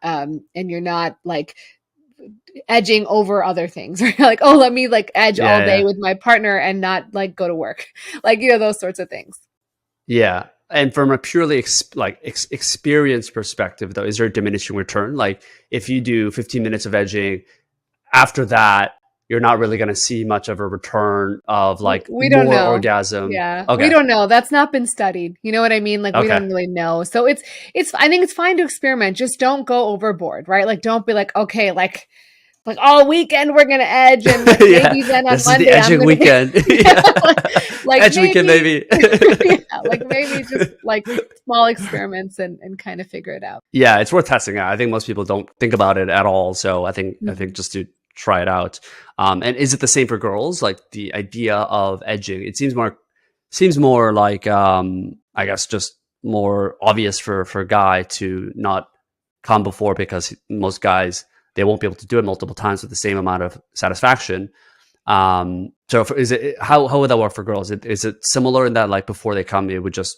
like edging over other things. Right? Like, oh, let me like edge all Yeah, day yeah, with my partner and not like go to work. Like, you know, those sorts of things. yeah. And from a purely experience perspective, though, is there a diminishing return? Like, if you do 15 minutes of edging, after that, you're not really going to see much of a return of like We don't more know. orgasm. Yeah, we Okay, don't know. That's not been studied. You know what I mean? Like we okay, don't really know. So it's I think it's fine to experiment. Just don't go overboard, right? Like don't be like, okay, like all weekend we're gonna edge and like yeah. maybe then on This is the Monday I'm edging gonna be weekend. yeah, Yeah, like edge weekend, maybe maybe. yeah, like maybe just like small experiments and kind of figure it out. Yeah, it's worth testing out. I think most people don't think about it at all. So I think just to try it out. And is it the same for girls? Like the idea of edging? It seems more like I guess just more obvious for a guy to not come before because most guys they won't be able to do it multiple times with the same amount of satisfaction. So is it how would that work for girls? Is it similar in that like before they come, it would just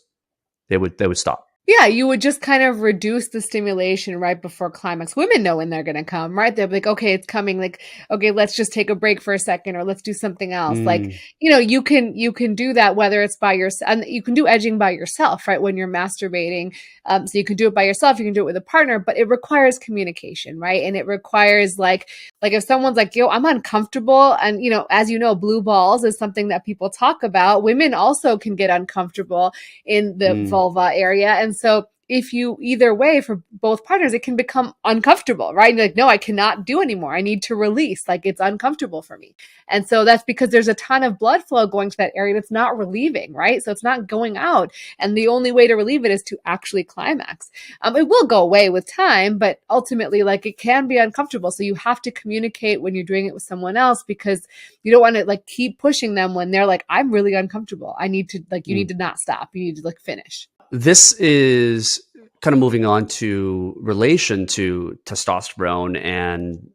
they would stop? Yeah, you would just kind of reduce the stimulation right before climax. Women know when they're going to come, right? They're like, okay, it's coming. Like, okay, let's just take a break for a second or let's do something else. Like, Mm, you know, you can do that whether it's by yourself and you can do edging by yourself, right? When you're masturbating. So you can do it by yourself, you can do it with a partner, but it requires communication, right? And it requires like if someone's like, yo, I'm uncomfortable. And, you know, as you know, blue balls is something that people talk about. Women also can get uncomfortable in the mm. vulva area. And so if you either way for both partners, it can become uncomfortable, right? And you're like, no, I cannot do anymore. I need to release. Like it's uncomfortable for me. And so that's because there's a ton of blood flow going to that area that's not relieving, right? So it's not going out. And the only way to relieve it is to actually climax. It will go away with time, but ultimately, like it can be uncomfortable. So you have to communicate when you're doing it with someone else because you don't want to like keep pushing them when they're like, I'm really uncomfortable. I need to like, you need Mm. to not stop. You need to like finish. This is kind of moving on to relation to testosterone and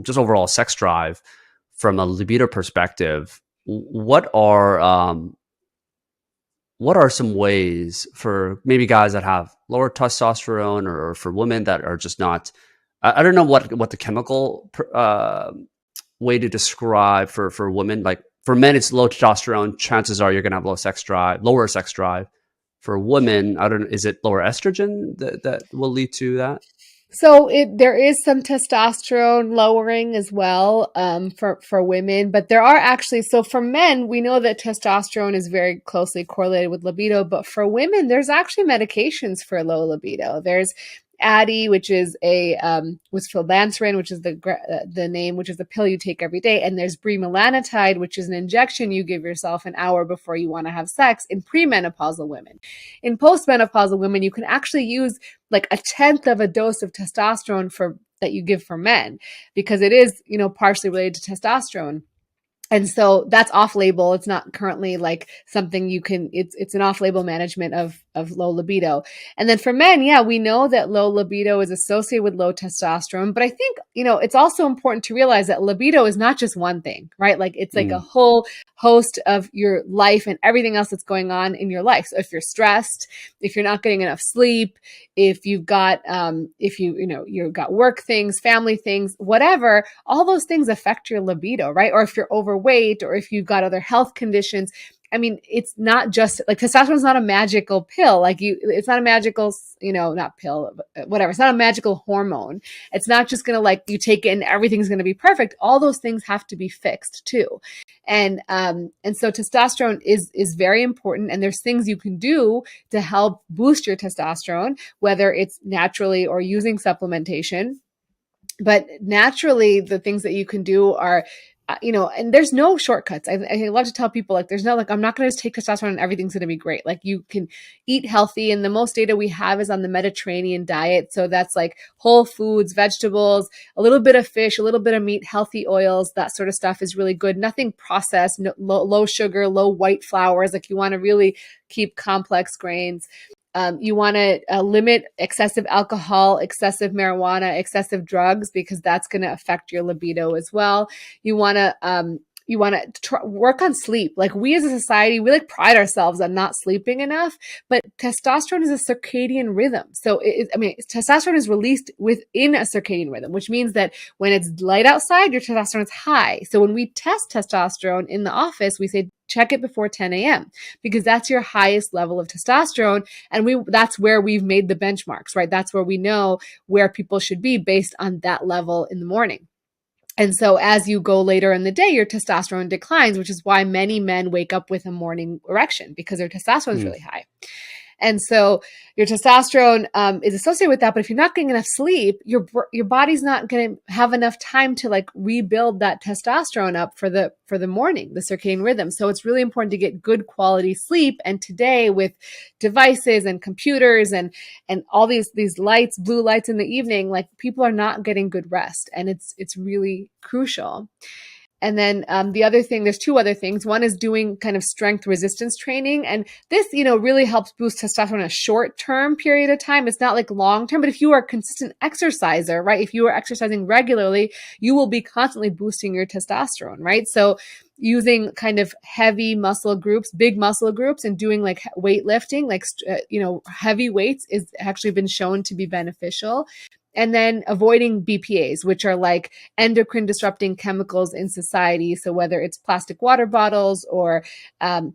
just overall sex drive from a libido perspective. What are some ways for maybe guys that have lower testosterone or for women that are just not? I don't know what the chemical way to describe for women. Like for men, it's low testosterone. Chances are you're going to have lower sex drive. For women, I don't know, is it lower estrogen that will lead to that? So there is some testosterone lowering as well for women, but there are actually so for men we know that testosterone is very closely correlated with libido, but for women there's actually medications for low libido. There's Addy, which is a was philbanserin, which is the name, which is the pill you take every day, and there's bremelanotide, which is an injection you give yourself an hour before you want to have sex in premenopausal women. In postmenopausal women, you can actually use like a tenth of a dose of testosterone for that you give for men because it is, you know, partially related to testosterone. And so that's off label. It's not currently like something you can, it's an off label management of low libido. And then for men, yeah, we know that low libido is associated with low testosterone. But I think, you know, it's also important to realize that libido is not just one thing, right? Like it's like a Mm, whole host of your life and everything else that's going on in your life. So if you're stressed, if you're not getting enough sleep, if you've got, if you know, you've got work things, family things, whatever, all those things affect your libido, right? Or if you're overweight or if you've got other health conditions, I mean, it's not just like testosterone is not a magical pill. Like it's not a magical, not pill, but whatever. It's not a magical hormone. It's not just going to like you take it and everything's going to be perfect. All those things have to be fixed too. And so testosterone is very important. And there's things you can do to help boost your testosterone, whether it's naturally or using supplementation. But naturally, the things that you can do are, and there's no shortcuts. I love to tell people like, there's no like, I'm not going to just take testosterone and everything's going to be great. Like you can eat healthy. And the most data we have is on the Mediterranean diet. So that's like whole foods, vegetables, a little bit of fish, a little bit of meat, healthy oils, that sort of stuff is really good. Nothing processed, low sugar, low white flours. Like you want to really keep complex grains. You want to limit excessive alcohol, excessive marijuana, excessive drugs, because that's going to affect your libido as well. You want to work on sleep. Like we as a society, we like pride ourselves on not sleeping enough, but testosterone is a circadian rhythm. So testosterone is released within a circadian rhythm, which means that when it's light outside, your testosterone is high. So when we test testosterone in the office, we say, check it before 10 a.m. because that's your highest level of testosterone. And that's where we've made the benchmarks, right? That's where we know where people should be based on that level in the morning. And so as you go later in the day, your testosterone declines, which is why many men wake up with a morning erection because their testosterone is really high. And so your testosterone is associated with that. But if you're not getting enough sleep, your body's not going to have enough time to like rebuild that testosterone up for the morning, the circadian rhythm. So it's really important to get good quality sleep. And today with devices and computers and all these lights, blue lights in the evening, like people are not getting good rest. And it's really crucial. And then the other thing, there's two other things. One is doing kind of strength resistance training. And this, really helps boost testosterone in a short-term period of time. It's not like long-term, but if you are a consistent exerciser, right? If you are exercising regularly, you will be constantly boosting your testosterone, right? So using kind of heavy muscle groups, big muscle groups, and doing like weightlifting, like, heavy weights is actually been shown to be beneficial. And then avoiding BPAs, which are like endocrine disrupting chemicals in society. So whether it's plastic water bottles or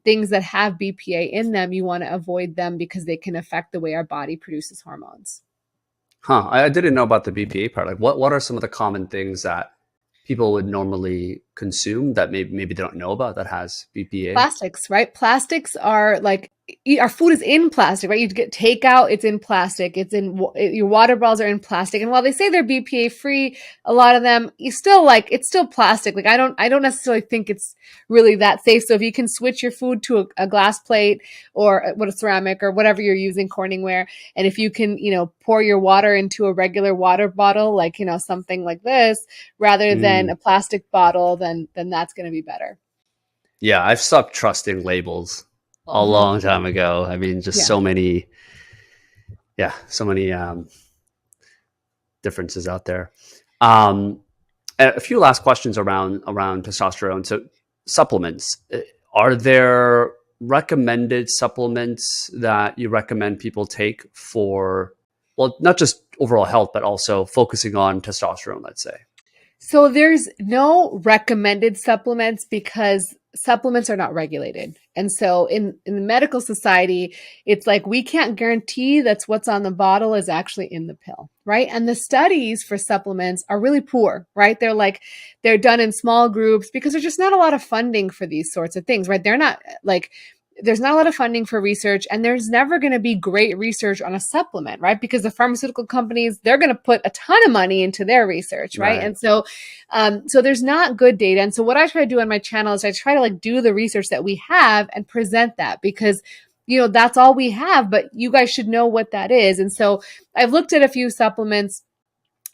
things that have BPA in them, you want to avoid them because they can affect the way our body produces hormones. I didn't know about the BPA part. Like what are some of the common things that people would normally consume that maybe they don't know about that has BPA? Plastics, right? Plastics are like, our food is in plastic, right? You get takeout, it's in plastic. Your water bottles are in plastic. And while they say they're BPA free, a lot of them, it's still plastic. Like I don't necessarily think it's really that safe. So if you can switch your food to a glass plate or a ceramic or whatever you're using, Corningware, and if you can, pour your water into a regular water bottle, like, something like this, rather than a plastic bottle, then that's going to be better. Yeah, I've stopped trusting labels a long time ago. I mean, just so many differences out there. A few last questions around testosterone. So supplements, are there recommended supplements that you recommend people take for, well, not just overall health, but also focusing on testosterone, let's say? So there's no recommended supplements because supplements are not regulated. And so in the medical society, it's like we can't guarantee that's what's on the bottle is actually in the pill, right? And the studies for supplements are really poor, right? They're done in small groups because there's just not a lot of funding for these sorts of things, right? There's not a lot of funding for research, and there's never going to be great research on a supplement, right? Because the pharmaceutical companies, they're going to put a ton of money into their research, right? And so there's not good data. And so what I try to do on my channel is I try to like do the research that we have and present that because, that's all we have, but you guys should know what that is. And so I've looked at a few supplements.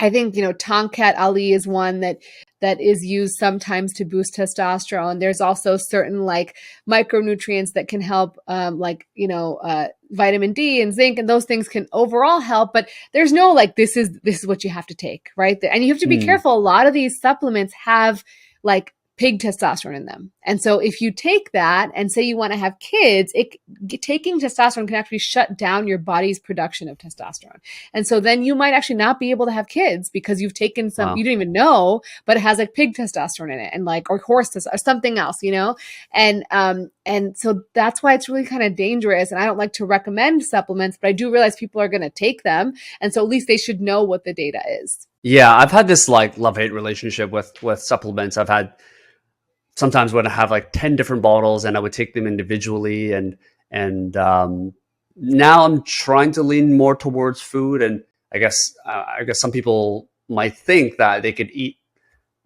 I think, Tongkat Ali is one that is used sometimes to boost testosterone. There's also certain like micronutrients that can help, vitamin D and zinc, and those things can overall help, but there's no like, this is what you have to take, right? And you have to be careful. A lot of these supplements have like pig testosterone in them. And so if you take that and say you want to have kids, taking testosterone can actually shut down your body's production of testosterone. And so then you might actually not be able to have kids because you've taken some, you Wow. didn't even know, but it has like pig testosterone in it and like, or horse testosterone or something else, you know? And so that's why it's really kind of dangerous. And I don't like to recommend supplements, but I do realize people are going to take them. And so at least they should know what the data is. Yeah, I've had this like love-hate relationship with supplements. I've had sometimes when I have like 10 different bottles and I would take them individually, and now I'm trying to lean more towards food. And I guess some people might think that they could eat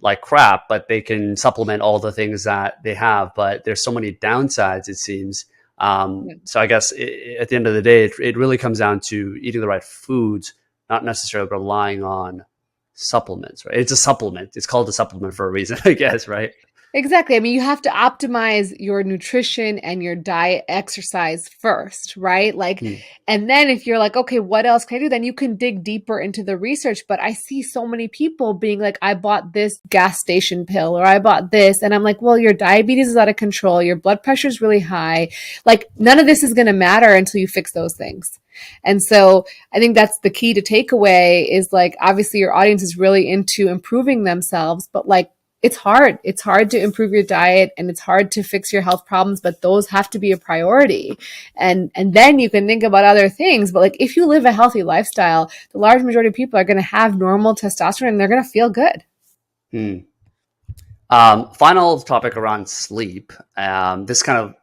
like crap, but they can supplement all the things that they have. But there's so many downsides, it seems. So I guess at the end of the day, it really comes down to eating the right foods, not necessarily relying on supplements, right? It's a supplement. It's called a supplement for a reason, I guess, right? Exactly. I mean, you have to optimize your nutrition and your diet, exercise first, right? Like, Hmm. and then if you're like, okay, what else can I do? Then you can dig deeper into the research. But I see so many people being like, I bought this gas station pill or I bought this. And I'm like, well, your diabetes is out of control. Your blood pressure is really high. Like, none of this is going to matter until you fix those things. And so I think that's the key to take away is like, obviously your audience is really into improving themselves, but like, it's hard. It's hard to improve your diet and it's hard to fix your health problems, but those have to be a priority. And then you can think about other things. But like if you live a healthy lifestyle, the large majority of people are going to have normal testosterone and they're going to feel good. Hmm. Final topic around sleep. This kind of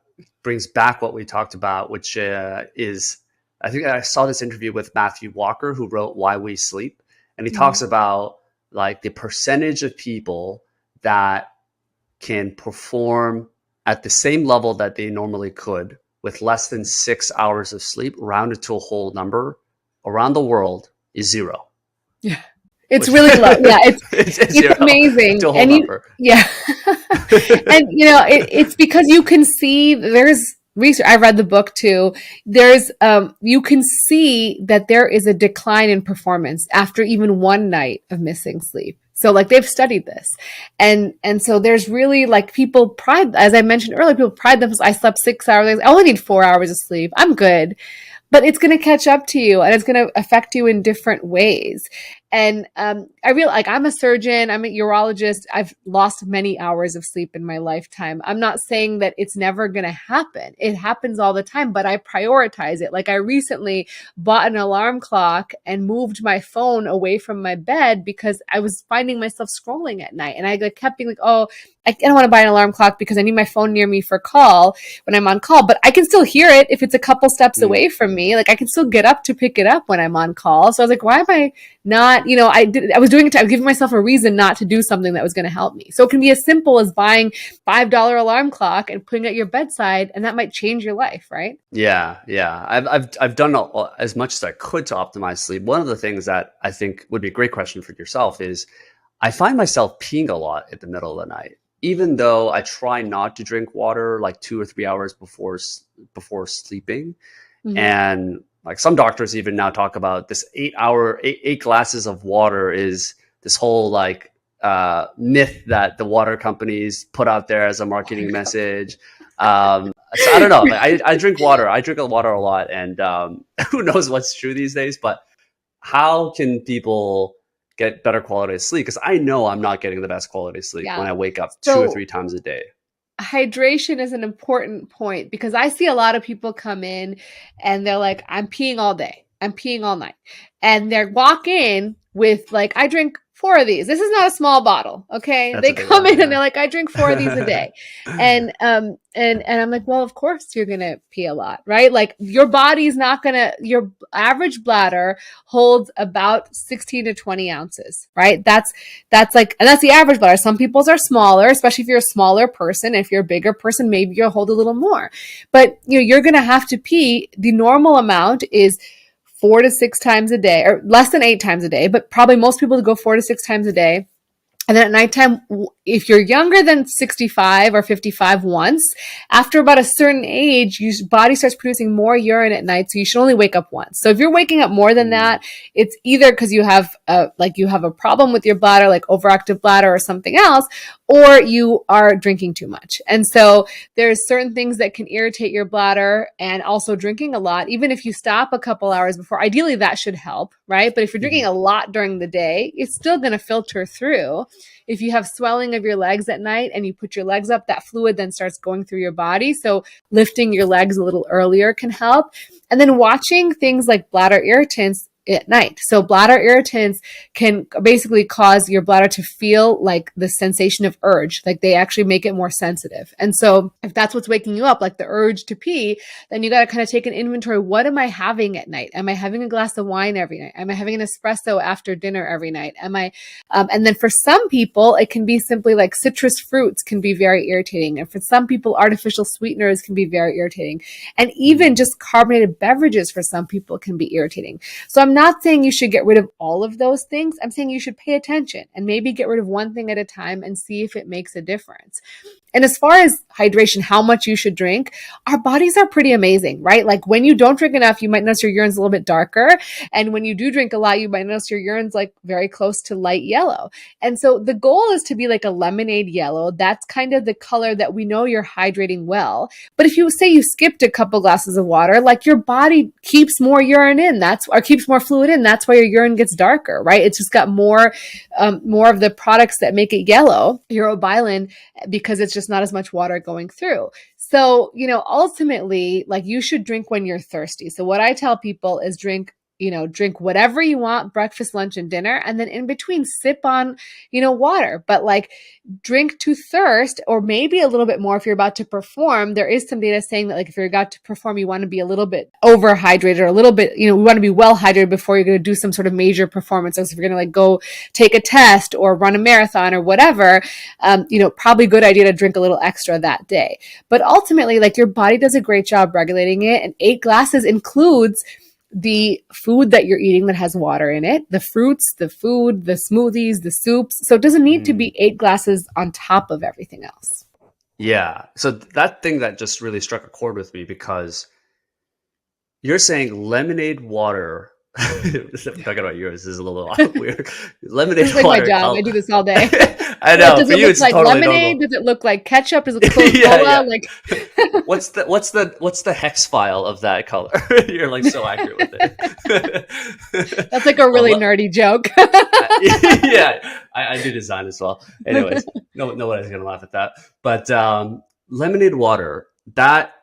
brings back what we talked about, which is, I think I saw this interview with Matthew Walker, who wrote Why We Sleep. And he talks about like the percentage of people that can perform at the same level that they normally could with less than 6 hours of sleep, rounded to a whole number around the world is zero. Yeah. It's Which, really low. Yeah, it's it's zero amazing. to a whole And number. and you know, it's because you can see there's research. I read the book too. There's you can see that there is a decline in performance after even one night of missing sleep. So like they've studied this. And so there's really like people pride, as I mentioned earlier, people pride themselves. I slept 6 hours. I only need 4 hours of sleep. I'm good. But it's going to catch up to you and it's going to affect you in different ways. And I real like I'm a surgeon, I'm a urologist. I've lost many hours of sleep in my lifetime. I'm not saying that it's never going to happen. It happens all the time, but I prioritize it. Like I recently bought an alarm clock and moved my phone away from my bed because I was finding myself scrolling at night. And I kept being like, oh, I don't want to buy an alarm clock because I need my phone near me for call when I'm on call, but I can still hear it if it's a couple steps away from me. Like I can still get up to pick it up when I'm on call. So I was like, why am I not, you know, I was doing it. I was giving myself a reason not to do something that was going to help me. So it can be as simple as buying $5 alarm clock and putting it at your bedside, and that might change your life, right? Yeah, yeah. I've done as much as I could to optimize sleep. One of the things that I think would be a great question for yourself is, I find myself peeing a lot at the middle of the night, even though I try not to drink water like 2 or 3 hours before sleeping. Mm-hmm. And like some doctors even now talk about this 8 glasses of water is this whole like myth that the water companies put out there as a marketing message. So I don't know. Like, I drink water. I drink water a lot, and who knows what's true these days. But how can people get better quality of sleep? Because I know I'm not getting the best quality of sleep when I wake up 2 or 3 times a day. Hydration is an important point because I see a lot of people come in and they're like, I'm peeing all day. I'm peeing all night. And they walk in with like, I drink 4 of these. This is not a small bottle. Okay. That's They come one, in yeah. and they're like, I drink 4 of these a day. And I'm like, well, of course you're going to pee a lot, right? Like your body's not going to, your average bladder holds about 16 to 20 ounces, right? That's like, and that's the average bladder. Some people's are smaller, especially if you're a smaller person. If you're a bigger person, maybe you'll hold a little more, but you know, you're going to have to pee. The normal amount is 4 to 6 times a day, or less than 8 times a day, but probably most people go 4 to 6 times a day. And then at nighttime, if you're younger than 65 or 55 once, after about a certain age, your body starts producing more urine at night. So you should only wake up once. So if you're waking up more than that, it's either because you have a problem with your bladder, like overactive bladder or something else, or you are drinking too much. And so there's certain things that can irritate your bladder, and also drinking a lot, even if you stop a couple hours before, ideally that should help, right? But if you're drinking Mhm. a lot during the day, it's still going to filter through. If you have swelling of your legs at night and you put your legs up, that fluid then starts going through your body. So lifting your legs a little earlier can help. And then watching things like bladder irritants at night. So bladder irritants can basically cause your bladder to feel like the sensation of urge, like they actually make it more sensitive. And so if that's what's waking you up, like the urge to pee, then you got to kind of take an inventory. What am I having at night? Am I having a glass of wine every night? Am I having an espresso after dinner every night? And then for some people, it can be simply like citrus fruits can be very irritating. And for some people, artificial sweeteners can be very irritating. And even just carbonated beverages for some people can be irritating. So I'm not saying you should get rid of all of those things. I'm saying you should pay attention and maybe get rid of one thing at a time and see if it makes a difference. And as far as hydration, how much you should drink, our bodies are pretty amazing, right? Like when you don't drink enough, you might notice your urine's a little bit darker. And when you do drink a lot, you might notice your urine's like very close to light yellow. And so the goal is to be like a lemonade yellow. That's kind of the color that we know you're hydrating well. But if you say you skipped a couple glasses of water, like your body keeps more urine in, or keeps more fluid in. That's why your urine gets darker, right? It's just got more of the products that make it yellow, urobilin, because it's just not as much water going through. So, ultimately, like you should drink when you're thirsty. So what I tell people is drink whatever you want, breakfast, lunch, and dinner. And then in between, sip on, water. But like drink to thirst, or maybe a little bit more if you're about to perform. There is some data saying that like if you're about to perform, you want to be a little bit overhydrated, or a little bit, we want to be well hydrated before you're going to do some sort of major performance. So if you're going to like go take a test or run a marathon or whatever, probably a good idea to drink a little extra that day. But ultimately, like your body does a great job regulating it. And 8 glasses includes the food that you're eating that has water in it, the fruits, the food, the smoothies, the soups. So it doesn't need to be 8 glasses on top of everything else. Yeah. So that thing that just really struck a chord with me, because you're saying lemonade water. Talking about yours is a little weird. Lemonade This is like water. my job. I do this all day. I know. Does For it you, look it's like totally lemonade? normal. Does it look like ketchup? Does it look Coca-Cola? Yeah. Like what's the hex file of that color? You're like so accurate with it. That's like a really nerdy joke. Yeah, I do design as well. Anyways, nobody's gonna laugh at that. But lemonade water, that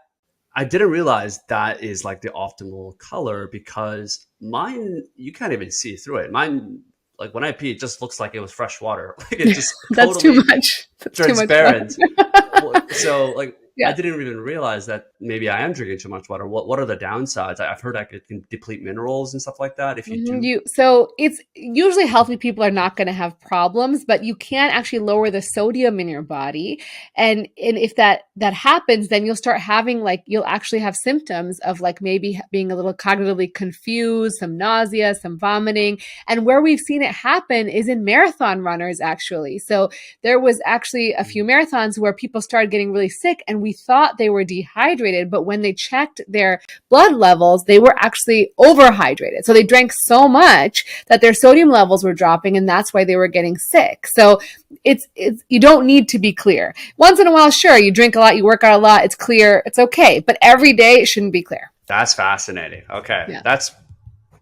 I didn't realize that is like the optimal color, because mine, you can't even see through it. Mine, like when I pee, it just looks like it was fresh water. Like it's just That's totally too much. That's transparent. Too much So like yeah. I didn't even realize that maybe I am drinking too much water. What are the downsides? I've heard that it can deplete minerals and stuff like that if you do. So it's usually healthy people are not going to have problems, but you can actually lower the sodium in your body. And if that happens, then you'll start having you'll actually have symptoms of like maybe being a little cognitively confused, some nausea, some vomiting. And where we've seen it happen is in marathon runners, actually. So there was actually a few marathons where people started getting really sick, and we thought they were dehydrated, but when they checked their blood levels, they were actually overhydrated. So they drank so much that their sodium levels were dropping, and that's why they were getting sick. So it's you don't need to be clear. Once in a while, sure, you drink a lot, you work out a lot, it's clear, it's okay. But every day it shouldn't be clear. That's fascinating. Okay. Yeah. That's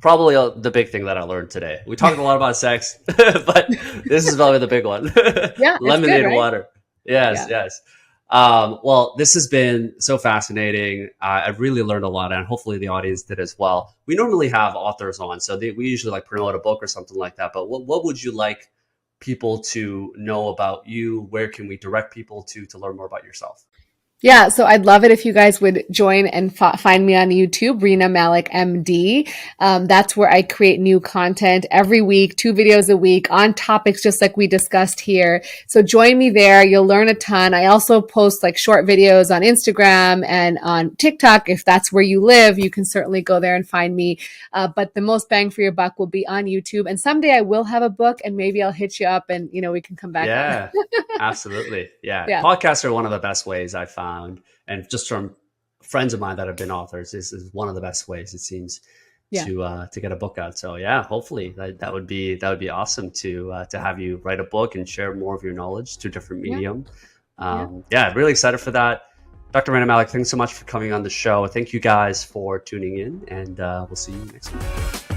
probably the big thing that I learned today. We talked a lot about sex, but this is probably the big one. Yeah, Lemonade good, right? water. Yes, Yeah. yes. Well, this has been so fascinating. I've really learned a lot, and hopefully the audience did as well. We normally have authors on, so we usually like promote a book or something like that. But what would you like people to know about you? Where can we direct people to learn more about yourself? Yeah, so I'd love it if you guys would join and find me on YouTube, Rena Malik MD. That's where I create new content every week, 2 videos a week on topics just like we discussed here. So join me there. You'll learn a ton. I also post like short videos on Instagram and on TikTok. If that's where you live, you can certainly go there and find me. But the most bang for your buck will be on YouTube. And someday I will have a book, and maybe I'll hit you up and, we can come back Yeah, on. absolutely. Yeah. Yeah. Podcasts are one of the best ways I found. And just from friends of mine that have been authors, this is one of the best ways, it seems. Yeah. to get a book out. So yeah, hopefully that would be awesome to have you write a book and share more of your knowledge to a different Yeah. medium. Yeah. Yeah, really excited for that. Dr. Rena, Malik, thanks so much for coming on the show. Thank you guys for tuning in, and we'll see you next week.